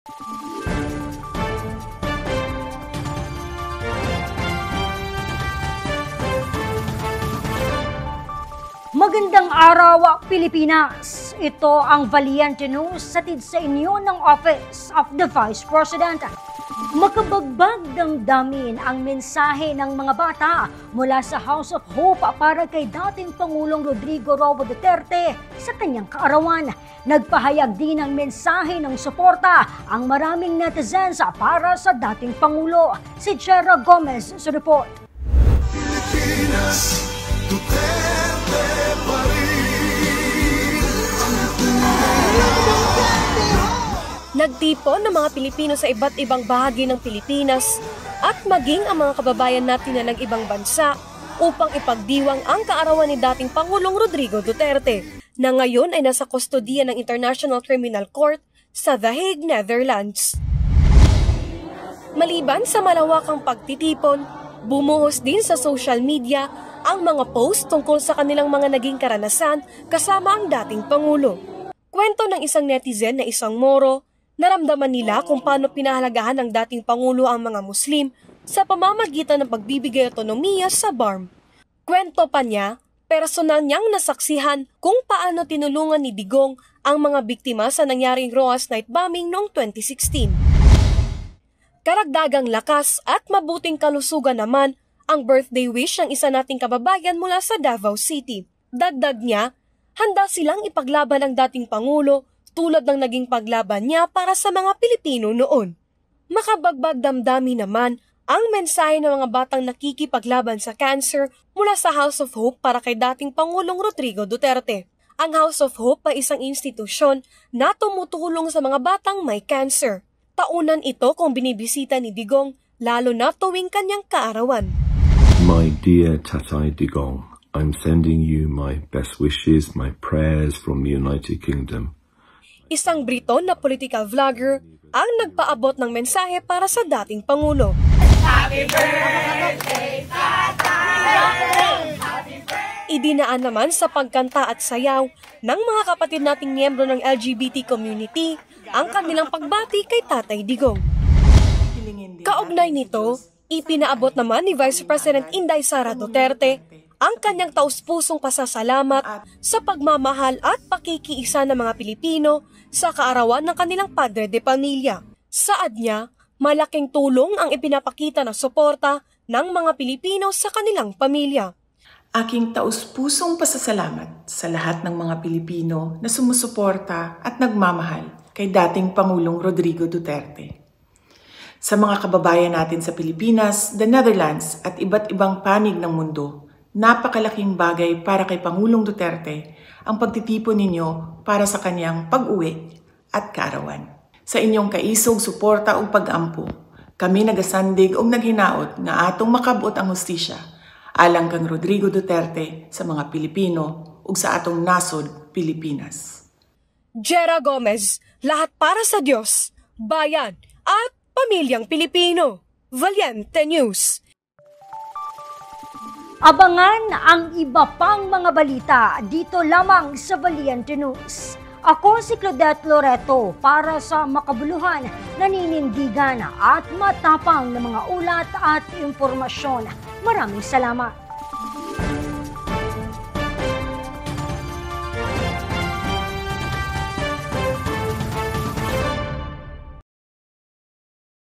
Magandang araw, Pilipinas! Ito ang Valiente News hatid sa inyo ng Office of the Vice President. Makabagbag damdamin ang mensahe ng mga bata mula sa House of Hope para kay dating Pangulong Rodrigo Roa Duterte sa kanyang kaarawan. Nagpahayag din ng mensahe ng suporta ang maraming netizens para sa dating Pangulo. Si Jera Gomez sa report. Pilipinas, Duterte pa rin ang Nagtipon ng mga Pilipino sa iba't ibang bahagi ng Pilipinas at maging ang mga kababayan natin na ng ibang bansa upang ipagdiwang ang kaarawan ni dating Pangulong Rodrigo Duterte na ngayon ay nasa kustodiya ng International Criminal Court sa The Hague, Netherlands. Maliban sa malawakang pagtitipon, bumuhos din sa social media ang mga post tungkol sa kanilang mga naging karanasan kasama ang dating Pangulo. Kwento ng isang netizen na isang Moro, naramdaman nila kung paano pinahalagahan ng dating Pangulo ang mga Muslim sa pamamagitan ng pagbibigay otonomiya sa BARM. Kwento pa niya, personal niyang nasaksihan kung paano tinulungan ni Digong ang mga biktima sa nangyaring Roas Night Bombing noong 2016. Karagdagang lakas at mabuting kalusugan naman ang birthday wish ng isa nating kababayan mula sa Davao City. Dagdag niya, handa silang ipaglaban ang dating Pangulo tulad ng naging paglaban niya para sa mga Pilipino noon. Makabagbag damdamin naman ang mensahe ng mga batang nakikipaglaban sa cancer mula sa House of Hope para kay dating Pangulong Rodrigo Duterte. Ang House of Hope ay isang institusyon na tumutulong sa mga batang may cancer. Taunan ito kung binibisita ni Digong, lalo na tuwing kanyang kaarawan. My dear Tatay Digong, I'm sending you my best wishes, my prayers from the United Kingdom. Isang Briton na political vlogger ang nagpaabot ng mensahe para sa dating Pangulo. Happy birthday, Tatay! Idinaan naman sa pagkanta at sayaw ng mga kapatid nating miyembro ng LGBT community ang kanilang pagbati kay Tatay Digong. Kaugnay nito, ipinaabot naman ni Vice President Inday Sara Duterte ang kanyang taus-pusong pasasalamat sa pagmamahal at pakikiisa ng mga Pilipino sa kaarawan ng kanilang padre de pamilya. Saad niya, malaking tulong ang ipinapakita na suporta ng mga Pilipino sa kanilang pamilya. Aking taus-pusong pasasalamat sa lahat ng mga Pilipino na sumusuporta at nagmamahal kay dating Pangulong Rodrigo Duterte. Sa mga kababayan natin sa Pilipinas, the Netherlands at iba't ibang panig ng mundo, napakalaking bagay para kay Pangulong Duterte ang pagtitipon ninyo para sa kanyang pag-uwi at kaarawan. Sa inyong kaisog, suporta o pag-ampo, kami nagasandig o naghinaot nga atong makabot ang hustisya alang kang Rodrigo Duterte sa mga Pilipino ug sa atong nasod, Pilipinas. Jera Gomez, lahat para sa Diyos, bayan at pamilyang Pilipino. Valiente News. Abangan ang iba pang mga balita dito lamang sa Valiente News. Ako si Claudette Loreto para sa makabuluhan, naninindigan at matapang na mga ulat at impormasyon. Maraming salamat.